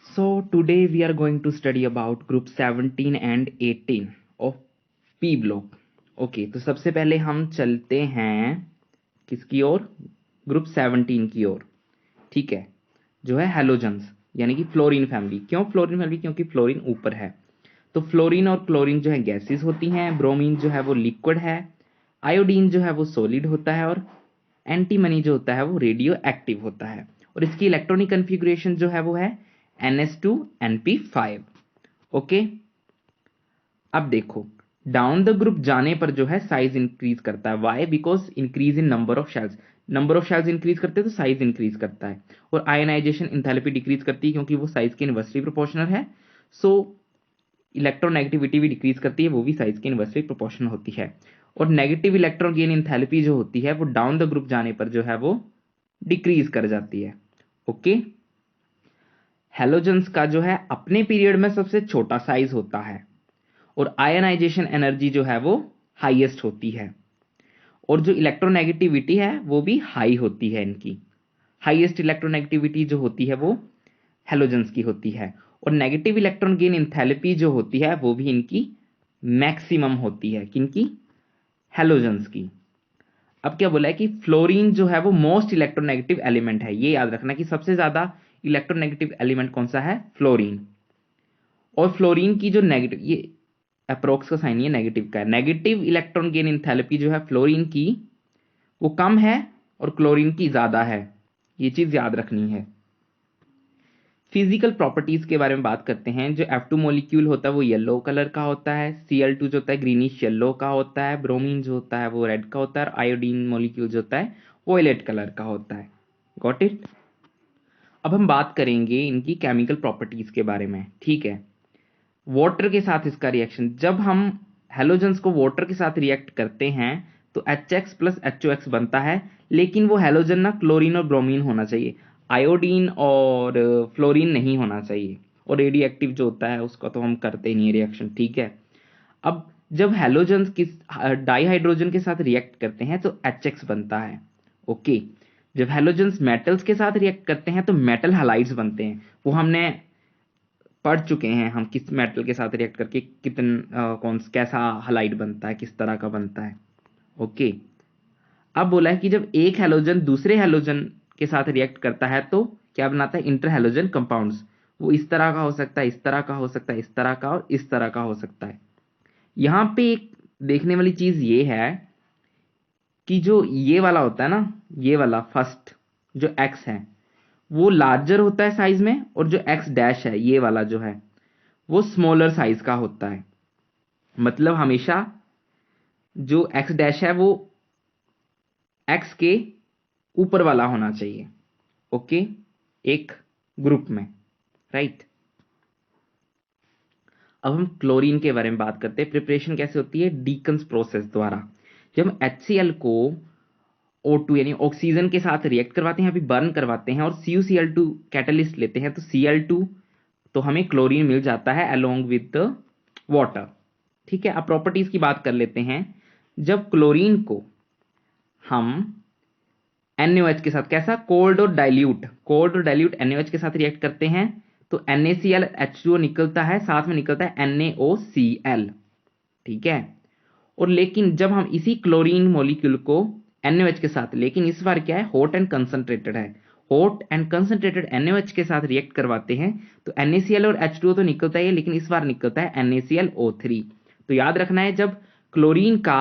So today we are going to study about group 17 and 18 of P block. Okay तो सबसे पहले हम चलते हैं किसकी ओर, ग्रुप 17 की ओर। ठीक है, जो है हैलोजन्स यानी कि फ्लोरीन फैमिली। क्यों फ्लोरीन फैमिली? क्योंकि फ्लोरीन ऊपर है। तो फ्लोरीन और क्लोरीन जो है गैसेस होती हैं, ब्रोमीन जो है वो लिक्विड है, आयोडीन जो है वो सॉलिड होता है और एंटीमनी जो होता है वो रेडियो एक्टिव होता है। और इसकी इलेक्ट्रॉनिक कन्फिग्रेशन जो है वो है NS2NP5। ओके, अब देखो डाउन द ग्रुप जाने पर जो है साइज इंक्रीज करता है। Why? Because increase in number of shells. Number of shells increase करते हैं तो साइज इंक्रीज करता है। और आयनाइजेशन इंथैल्पी डिक्रीज करती है क्योंकि वो साइज के इनवर्सली प्रोपोर्शनल है। सो इलेक्ट्रोनेगेटिविटी भी डिक्रीज करती है, वो भी साइज के इनवर्सली प्रोपोर्शनल होती है। और नेगेटिव इलेक्ट्रॉन गेन इंथैल्पी जो होती है वो डाउन द ग्रुप जाने पर जो है वो डिक्रीज कर जाती है। ओके, हैलोजेंस का जो है अपने पीरियड में सबसे छोटा साइज होता है और आयनाइजेशन एनर्जी जो है वो हाईएस्ट होती है। और जो इलेक्ट्रोनेगेटिविटी है वो भी हाई होती है। इनकी हाईएस्ट इलेक्ट्रोनेगेटिविटी जो होती है वो हैलोजेंस की होती है। और नेगेटिव इलेक्ट्रॉन गेन इंथैल्पी जो होती है वो भी इनकी मैक्सिमम होती है। किनकी? हैलोजेंस की। अब क्या बोला है कि फ्लोरीन जो है वो मोस्ट इलेक्ट्रोनेगेटिव एलिमेंट है। ये याद रखना कि सबसे ज्यादा इलेक्ट्रोनेगेटिव एलिमेंट कौन सा है? फ्लोरीन। और फ्लोरीन की जो नेगेटिव, ये अप्रोक्स का साइन, ये नेगेटिव का है। नेगेटिव इलेक्ट्रॉन गेन इंथैल्पी जो है फ्लोरीन की वो कम है और क्लोरीन की ज्यादा है। ये चीज याद रखनी है। फिजिकल प्रॉपर्टीज के बारे में बात करते हैं। जो F2 मॉलिक्यूल होता है वो येलो कलर का होता है, Cl2 जो होता है ग्रीनिश येलो का होता है, ब्रोमीन जो होता है वो रेड का होता है, और आयोडीन मॉलिक्यूल जो होता है वॉयलेट कलर का होता है। Got it? अब हम बात करेंगे इनकी केमिकल प्रॉपर्टीज के बारे में। ठीक है, वाटर के साथ इसका रिएक्शन, जब हम हैलोजेंस को वाटर के साथ रिएक्ट करते हैं तो HX प्लस HOX बनता है। लेकिन वो हैलोजन ना क्लोरीन और ब्रोमीन होना चाहिए, आयोडीन और फ्लोरीन नहीं होना चाहिए। और रेडियो एक्टिव जो होता है उसका तो हम करते ही नहीं रिएक्शन। ठीक है, अब जब हैलोजेंस किस डाईहाइड्रोजन के साथ रिएक्ट करते हैं तो HX बनता है। ओके, जब हैलोजेंस मेटल्स के साथ रिएक्ट करते हैं तो मेटल हैलाइड्स बनते हैं। वो हमने पढ़ चुके हैं, हम किस मेटल के साथ रिएक्ट करके कौन कैसा हलाइड बनता है, किस तरह का बनता है। ओके, अब बोला है कि जब एक हैलोजन दूसरे हैलोजन के साथ रिएक्ट करता है तो क्या बनाता है? Inter halogen compounds. वो इस तरह का हो सकता है, इस तरह का हो सकता है, इस तरह का और इस तरह का हो सकता है। यहां पे एक देखने वाली चीज ये है कि जो ये वाला होता है ना, ये वाला फर्स्ट जो एक्स है वो लार्जर होता है साइज में, और जो एक्स डैश है ये वाला जो है वो स्मॉलर साइज का होता है। मतलब हमेशा जो एक्स डैश है वो एक्स के ऊपर वाला होना चाहिए। ओके, एक ग्रुप में, राइट। अब हम क्लोरीन के बारे में बात करते हैं। प्रिपरेशन कैसे होती है? डीकन्स प्रोसेस द्वारा। जब हम HCl को O2 यानी ऑक्सीजन के साथ रिएक्ट करवाते हैं, अभी बर्न करवाते हैं और CuCl2 कैटलिस्ट लेते हैं तो Cl2 तो हमें क्लोरीन मिल जाता है अलोंग विद वाटर। ठीक है, अब प्रॉपर्टीज की बात कर लेते हैं। जब क्लोरीन को हम NaOH के साथ, कैसा? कोल्ड और डाइल्यूट NaOH के साथ रिएक्ट करते हैं तो NaCl H2O निकलता है, साथ में निकलता है NaOCl। ठीक है, और लेकिन जब हम इसी क्लोरीन मॉलिक्यूल को NaOH के साथ, लेकिन इस बार क्या है? हॉट एंड कंसंट्रेटेड है, हॉट एंड कंसंट्रेटेड NaOH के साथ रिएक्ट करवाते हैं तो NaCl और H2O तो निकलता है, लेकिन इस बार निकलता है NaClO3। तो याद रखना है, जब क्लोरीन का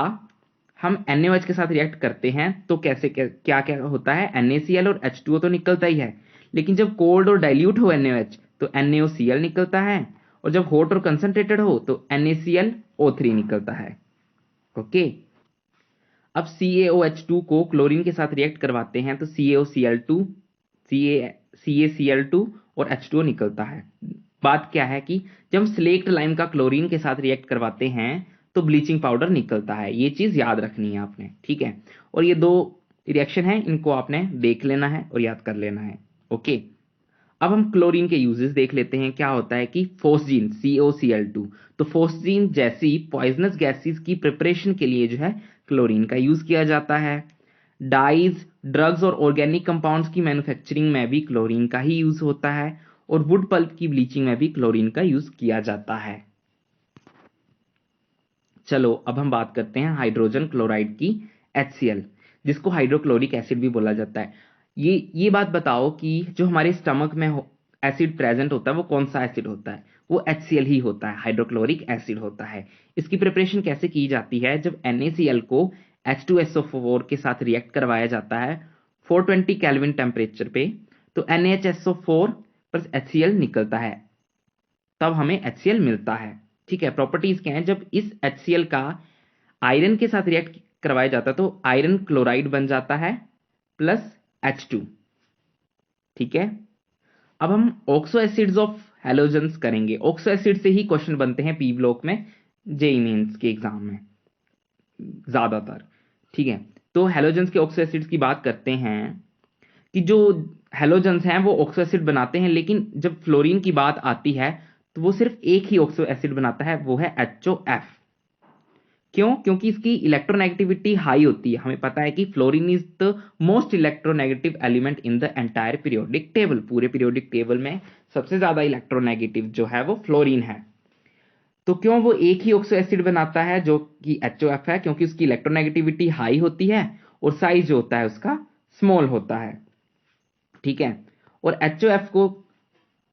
हम NaOH के साथ रिएक्ट करते हैं तो कैसे क्या क्या होता है? NaCl और H2O तो निकलता ही है, लेकिन जब कोल्ड और डाइल्यूट हो NaOH तो NaOCl निकलता है, और जब हॉट और कंसंट्रेटेड हो तो NaClO3 निकलता है। ओके, अब CaOH2 को क्लोरीन के साथ रिएक्ट करवाते हैं तो CaOCl2 CaCl2 और H2O निकलता है। बात क्या है कि जब हम स्लेक्ट लाइम का क्लोरीन के साथ रिएक्ट करवाते हैं तो ब्लीचिंग पाउडर निकलता है। ये चीज याद रखनी है आपने। ठीक है, और ये दो रिएक्शन है, इनको आपने देख लेना है और याद कर लेना है। ओके, अब हम क्लोरीन के यूजेस देख लेते हैं। क्या होता है कि फोस्जीन COCl2, तो फोस्जीन जैसी पॉइजनस गैसेस की प्रिपरेशन के लिए जो है क्लोरीन का यूज किया जाता है। डाइज, ड्रग्स और ऑर्गेनिक कंपाउंड्स की मैन्युफैक्चरिंग में भी क्लोरीन का ही यूज होता है। और वुड पल्प की ब्लीचिंग में भी क्लोरीन का यूज किया जाता है। चलो अब हम बात करते हैं हाइड्रोजन क्लोराइड की, HCl, जिसको हाइड्रोक्लोरिक एसिड भी बोला जाता है। ये बात बताओ कि जो हमारे स्टमक में एसिड प्रेजेंट होता है वो कौन सा एसिड होता है? वो HCl ही होता है, हाइड्रोक्लोरिक एसिड होता है। इसकी प्रिपरेशन कैसे की जाती है? जब NaCl को H2SO4 के साथ रिएक्ट करवाया जाता है 420 केल्विन टेम्परेचर पे, तो NaHSO4 प्लस HCl निकलता है, तब हमें HCl मिलता है। ठीक है, प्रॉपर्टीज क्या है? जब इस HCl का आयरन के साथ रिएक्ट करवाया जाता है तो आयरन क्लोराइड बन जाता है प्लस H2। ठीक है, अब हम ऑक्सो एसिड्स ऑफ हैलोजेंस करेंगे। ऑक्सो एसिड से ही क्वेश्चन बनते हैं पी ब्लॉक में, जेई मेंस के एग्जाम में ज्यादातर। ठीक है, तो हैलोजेंस के ऑक्सो एसिड्स की बात करते हैं कि जो हैलोजेंस हैं वो ऑक्सो एसिड बनाते हैं, लेकिन जब फ्लोरीन की बात आती है तो वो सिर्फ एक ही ऑक्सो एसिड बनाता है, वो है HOF। क्यों? क्योंकि इसकी इलेक्ट्रोनेगेटिविटी हाई होती है। हमें पता है कि fluorine is the most electronegative element in the entire periodic table. पूरे पीरियोडिक टेबल में सबसे ज्यादा इलेक्ट्रोनेगेटिव जो है वो फ्लोरीन है। तो क्यों वो एक ही ऑक्सो एसिड बनाता है जो कि HOF है? क्योंकि उसकी इलेक्ट्रोनेगेटिविटी हाई होती है और साइज जो होता है उसका स्मॉल होता है। ठीक है, और HOF को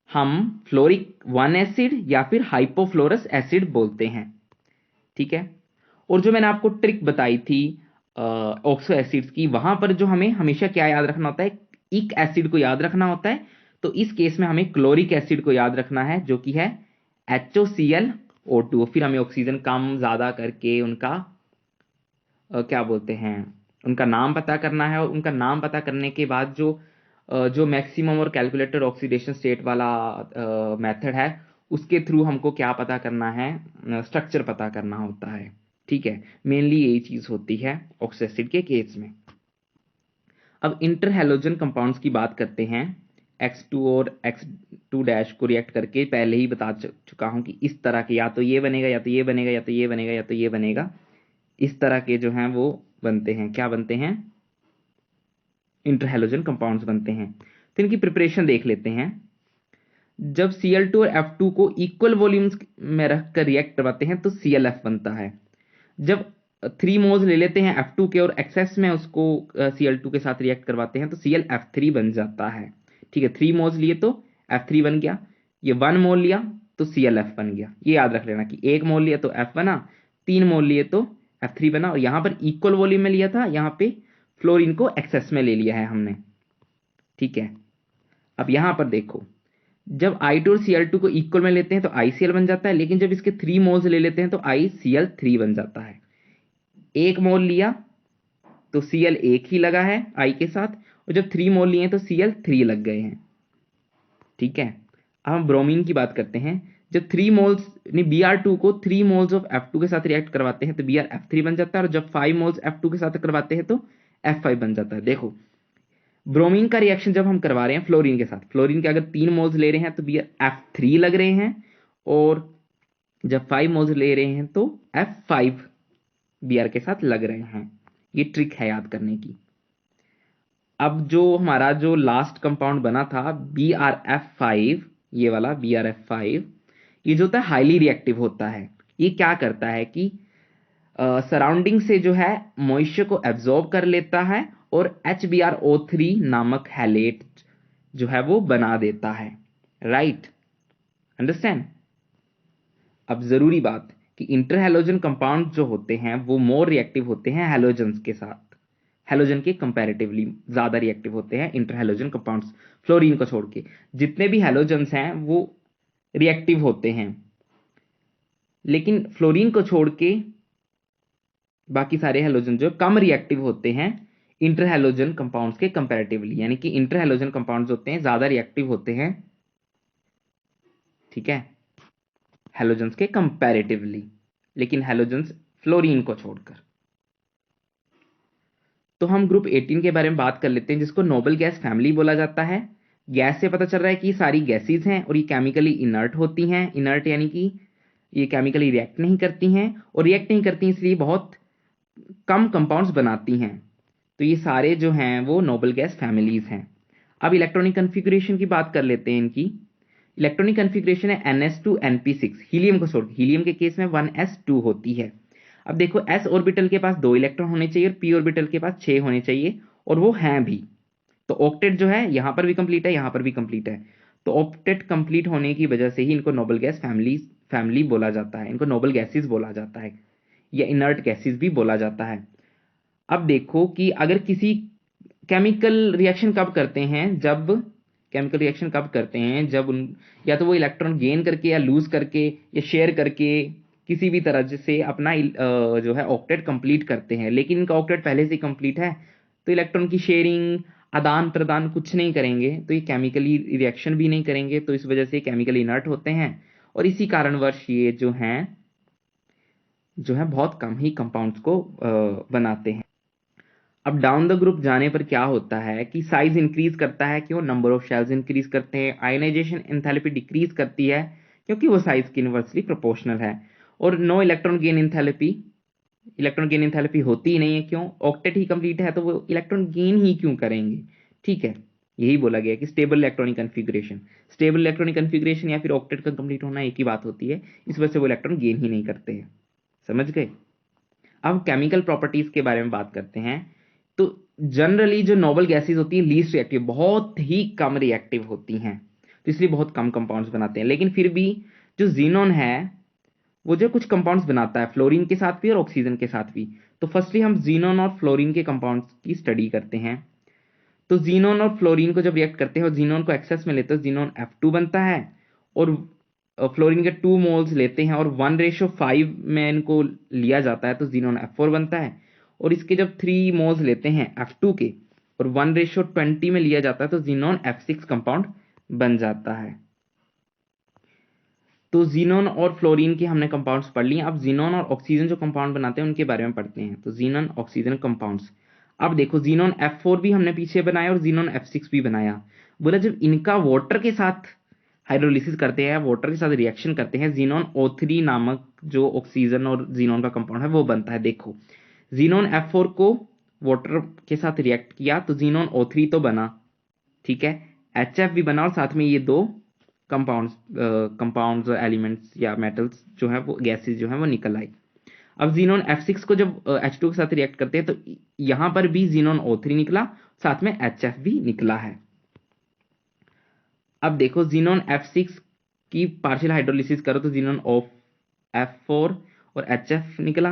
हम फ्लोरिक 1 एसिड या फिर हाइपोफ्लोरस एसिड बोलते हैं। ठीक है, और जो मैंने आपको ट्रिक बताई थी ऑक्सो एसिड्स की, वहां पर जो हमें हमेशा क्या याद रखना होता है? इक एसिड को याद रखना होता है। तो इस केस में हमें क्लोरिक एसिड को याद रखना है जो कि है HOClO2। फिर हमें ऑक्सीजन कम ज्यादा करके उनका क्या बोलते हैं, उनका नाम पता करना है, और उनका नाम पता करने के बाद जो मैक्सिमम और कैलकुलेटेड ऑक्सीडेशन स्टेट वाला मेथड है उसके थ्रू हमको क्या पता करना है? स्ट्रक्चर पता करना होता है। ठीक है, मेनली यही चीज होती है ऑक्सो एसिड के केस में। अब इंटर हैलोजन कंपाउंड्स की बात करते हैं। X2 और X2 को रिएक्ट करके पहले ही बता चुका हूं कि इस तरह के या तो ये बनेगा या तो ये बनेगा या तो ये बनेगा या तो ये बनेगा, इस तरह के जो हैं वो बनते हैं। क्या बनते हैं? इंटर हैलोजन कंपाउंड्स बनते हैं। तो इनकी प्रिपरेशन देख लेते हैं। जब Cl2 और F2 को इक्वल वॉल्यूम्स में रखकर रिएक्ट करवाते हैं तो ClF बनता है। जब 3 मोल्स ले लेते हैं F2 के और एक्सेस में उसको Cl2 के साथ रिएक्ट करवाते हैं तो ClF3 बन जाता है। ठीक है, 3 मोल्स लिए तो F3 बन गया, ये 1 मोल लिया तो ClF बन गया। ये याद रख लेना कि 1 मोल लिया तो F बना, 3 मोल लिए तो F3 बना, और यहां पर इक्वल वॉल्यूम में लिया था, यहां पे फ्लोरीन को एक्सेस में ले लिया है हमने। ठीक है, अब यहां पर देखो, जब I2 और Cl2 को इक्वल में लेते हैं तो ICl बन जाता है, लेकिन जब इसके 3 मोल्स ले लेते हैं तो ICl3 बन जाता है। 1 मोल लिया तो Cl एक ही लगा है I के साथ, और जब 3 मोल लिए तो Cl3 लग गए हैं। ठीक है, अब हम ब्रोमीन की बात करते हैं। जब 3 मोल्स Br2 को 3 मोल्स ऑफ F2 के साथ रिएक्ट करवाते हैं तो BrF3 बन जाता है, और जब 5 मोल्स F2 के साथ करवाते हैं तो F5 बन जाता है। देखो, ब्रोमीन का रिएक्शन जब हम करवा रहे हैं फ्लोरीन के साथ, फ्लोरीन के अगर 3 मोल्स ले रहे हैं तो BrF3 लग रहे हैं, और जब 5 मोल्स ले रहे हैं तो F5 Br के साथ लग रहे हैं। ये ट्रिक है याद करने की। अब जो हमारा जो लास्ट कंपाउंड बना था BrF5, ये वाला BrF5, ये जो होता है हाईली रिएक्टिव होता है। ये क्या करता है कि सराउंडिंग से जो है मॉइस्चर को एब्जॉर्ब कर लेता है और HbRO3 नामक हैलेट जो है वो बना देता है। Right, understand? अब जरूरी बात कि इंटर हैलोजन कंपाउंड जो होते हैं वो मोर रिएक्टिव होते हैं हैलोजेंस के साथ। हैलोजन के कंपैरेटिवली ज्यादा रिएक्टिव होते हैं इंटर हैलोजन कंपाउंड्स, फ्लोरीन को छोड़ के। जितने भी हैलोजेंस हैं वो रिएक्टिव होते हैं, लेकिन फ्लोरीन को छोड़ के बाकी सारे हैलोजन जो कम रिएक्टिव होते हैं इंटर हैलोजन कंपाउंड्स के कंपैरेटिवली। यानी कि इंटर हैलोजन कंपाउंड्स होते हैं ज्यादा रिएक्टिव होते हैं, ठीक है, हैलोजेंस के कंपैरेटिवली, लेकिन हैलोजेंस फ्लोरीन को छोड़कर। तो हम ग्रुप 18 के बारे में बात कर लेते हैं, जिसको नोबल गैस फैमिली बोला जाता है। गैस से पता चल रहा है कि सारी गैसेज हैं और ये केमिकली इनर्ट होती हैं। इनर्ट यानी कि ये केमिकली रिएक्ट नहीं करती हैं, और रिएक्ट नहीं करती इसलिए बहुत कम कंपाउंड्स बनाती हैं। तो ये सारे जो हैं वो नोबल गैस फैमिलीज हैं। अब इलेक्ट्रॉनिक कॉन्फ़िगरेशन की बात कर लेते हैं इनकी। इलेक्ट्रॉनिक कन्फिग्रेशन है ns2np6, हीलियम को छोड़, हीलियम के केस में 1s2 होती है। अब देखो s ऑर्बिटल के पास 2 इलेक्ट्रॉन होने चाहिए और p ऑर्बिटल के पास 6 होने चाहिए, और वो हैं भी। तो ऑक्टेट जो है यहां पर भी कंप्लीट है, यहां पर भी कंप्लीट है। तो ऑक्टेट कंप्लीट होने की वजह से ही इनको नोबल गैस फैमिली बोला जाता है, इनको नोबल गैसेस बोला जाता है या इनर्ट गैसेस भी बोला जाता है। अब देखो कि अगर किसी केमिकल रिएक्शन कब करते हैं, जब केमिकल रिएक्शन कब करते हैं, जब उन या तो वो इलेक्ट्रॉन गेन करके या लूज करके या शेयर करके किसी भी तरह से अपना जो है ऑक्टेट कंप्लीट करते हैं, लेकिन इनका ऑक्टेट पहले से कंप्लीट है, तो इलेक्ट्रॉन की शेयरिंग, आदान प्रदान कुछ नहीं करेंगे, तो ये केमिकली रिएक्शन भी नहीं करेंगे, तो इस वजह से केमिकली इनर्ट होते हैं, और इसी कारणवश ये जो है बहुत कम ही कंपाउंड्स को बनाते हैं। अब डाउन द ग्रुप जाने पर क्या होता है कि साइज इंक्रीज करता है, क्यों? नंबर ऑफ शेल्स इंक्रीज करते हैं। आयनाइजेशन एंथैल्पी डिक्रीज करती है, क्योंकि वो साइज की इनवर्सली प्रोपोर्शनल है। और नो इलेक्ट्रॉन गेन एंथैल्पी होती ही नहीं है, क्यों? ऑक्टेट ही कंप्लीट है, तो वो इलेक्ट्रॉन गेन ही क्यों करेंगे? ठीक है, यही बोला गया कि स्टेबल इलेक्ट्रॉनिक कन्फिग्रेशन या फिर ऑक्टेट का कंप्लीट होना एक ही बात होती है, इस वजह से वो इलेक्ट्रॉन गेन ही नहीं करते हैं। समझ गए? अब केमिकल प्रॉपर्टीज के बारे में बात करते हैं। तो जनरली जो नोबल गैसेस होती है लीस्ट रिएक्टिव, बहुत ही कम रिएक्टिव होती हैं, तो इसलिए बहुत कम कंपाउंड्स बनाते हैं। लेकिन फिर भी जो जीनोन है वो जो कुछ कंपाउंड्स बनाता है, फ्लोरीन के साथ भी और ऑक्सीजन के साथ भी। तो फर्स्टली हम जीनोन और फ्लोरीन के कंपाउंड्स की स्टडी करते हैं। तो जीनोन और फ्लोरीन को जब रिएक्ट करते हैं और जीनोन को एक्सेस में लेते हैं, जीनोन F2 बनता है, और फ्लोरीन के 2 मोल्स लेते हैं और 1:5 में इनको लिया जाता है, तो जीनोन F4 बनता है। और इसके जब 3 मोल्स लेते हैं F2 के और 1:20 में लिया जाता है, तो जीनोन F6 कंपाउंड बन जाता है। तो जीनोन और फ्लोरीन के हमने कंपाउंड्स पढ़ लिए। अब जीनोन और ऑक्सीजन जो कंपाउंड बनाते हैं उनके बारे में पढ़ते हैं। तो जीनोन ऑक्सीजन कंपाउंड्स, अब देखो जीनोन F4 भी हमने पीछे बनाया और जीनोन F6 भी बनाया। बोला जब इनका वाटर के साथ हाइड्रोलिसिस करते हैं, वाटर के साथ रिएक्शन करते हैं, जीनोन O3 नामक जो ऑक्सीजन और जीनोन का कंपाउंड है वो बनता है। देखो जीनोन F4 को वाटर के साथ रिएक्ट किया तो जीनोन O3 तो बना, ठीक है, HF भी बना, और साथ में ये दो कंपाउंड्स एलिमेंट्स या मेटल्स जो है वो गैसेस जो है वो निकल आई। अब जीनोन F6 को जब H2 के साथ रिएक्ट करते हैं तो यहां पर भी जीनोन O3 निकला, साथ में HF भी निकला है। अब देखो जीनोन F6 की पार्शियल हाइड्रोलिसिस करो तो जीनोन F4 और HF निकला,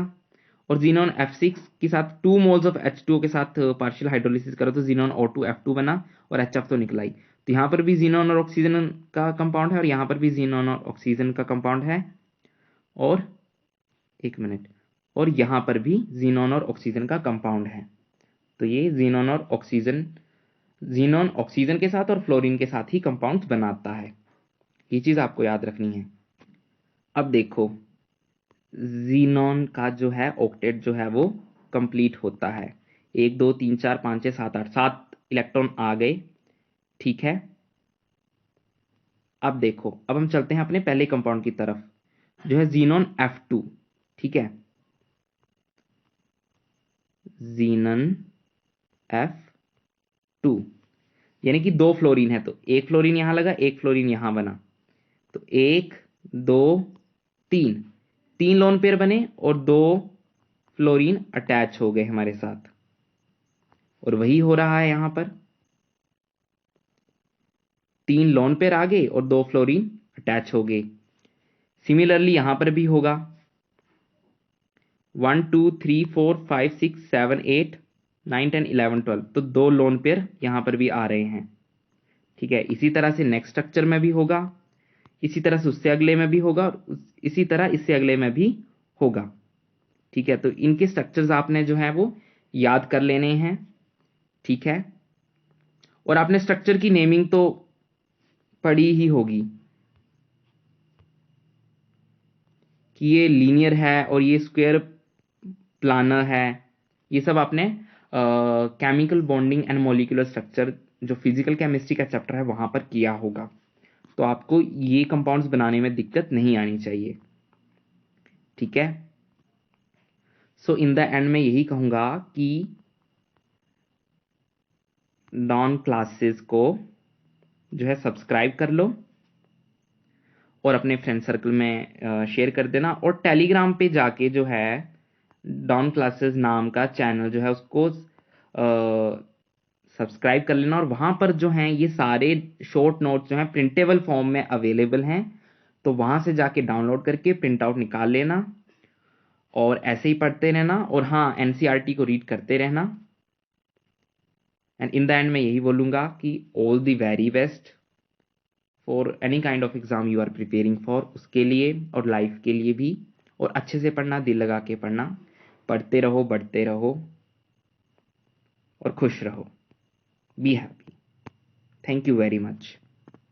और जीनोन F6 के साथ 2 मोल्स ऑफ H2O के साथ पार्शियल हाइड्रोलिसिस करो तो जीनोन O2 F2 बना, और HF तो निकला ही। तो यहां पर भी जीनोन और ऑक्सीजन का कंपाउंड है, और यहां पर भी जीनोन और ऑक्सीजन का कंपाउंड है, और एक मिनट, और यहां पर भी जीनोन और ऑक्सीजन का कंपाउंड है। तो ये जीनोन ऑक्सीजन के साथ और फ्लोरीन के साथ ही कंपाउंड्स बनाता है, ये चीज आपको याद रखनी है। अब देखो जीनोन का जो है ऑक्टेट जो है वो कंप्लीट होता है, 1 2 3 4 5 6 7 8, 7 इलेक्ट्रॉन आ गए, ठीक है। अब देखो, अब हम चलते हैं अपने पहले कंपाउंड की तरफ जो है जीनोन F2, ठीक है, जीनन F2, यानी कि 2 फ्लोरीन है, तो एक फ्लोरीन यहां लगा, एक फ्लोरीन यहां बना, तो 1 2 3, 3 लोन पेयर बने और 2 फ्लोरीन अटैच हो गए हमारे साथ, और वही हो रहा है यहां पर, 3 लोन पेयर आ गए और 2 फ्लोरीन अटैच हो गए। सिमिलरली यहां पर भी होगा 1 2 3 4 5 6 7 8 9 10 11 12, तो 2 लोन पेयर यहां पर भी आ रहे हैं, ठीक है। इसी तरह से नेक्स्ट स्ट्रक्चर में भी होगा, इसी तरह से उससे अगले में भी होगा, और इसी तरह इससे अगले में भी होगा, ठीक है। तो इनके स्ट्रक्चर्स आपने जो है वो याद कर लेने हैं, ठीक है। और आपने स्ट्रक्चर की नेमिंग तो पढ़ी ही होगी कि ये लीनियर है और ये स्क्वायर प्लानर है, ये सब आपने chemical bonding and molecular structure जो फिजिकल केमिस्ट्री का चैप्टर है वहां पर किया होगा, तो आपको ये कंपाउंड्स बनाने में दिक्कत नहीं आनी चाहिए, ठीक है। सो इन द एंड में यही कहूंगा कि नॉन क्लासेस को जो है सब्सक्राइब कर लो, और अपने फ्रेंड सर्कल में शेयर कर देना। और टेलीग्राम पे जाके जो है डॉन क्लासेस नाम का चैनल जो है उसको सब्सक्राइब कर लेना। और वहाँ पर जो हैं ये सारे शॉर्ट नोट्स जो हैं प्रिंटेबल फॉर्म में अवेलेबल हैं, तो वहाँ से जाके डाउनलोड करके प्रिंट आउट निकाल लेना और ऐसे ही पढ़ते रहना। और हाँ, एनसीईआरटी को रीड करते रहना। एंड इन द एंड मैं यही बोलूँगा कि all the very best for any kind of exam you are preparing for, उसके लिए और लाइफ के लिए भी। और अच्छे से पढ़ना, दिल लगा के पढ़ना, पढ़ते रहो, बढ़ते रहो और खुश रहो। Be happy. Thank you very much.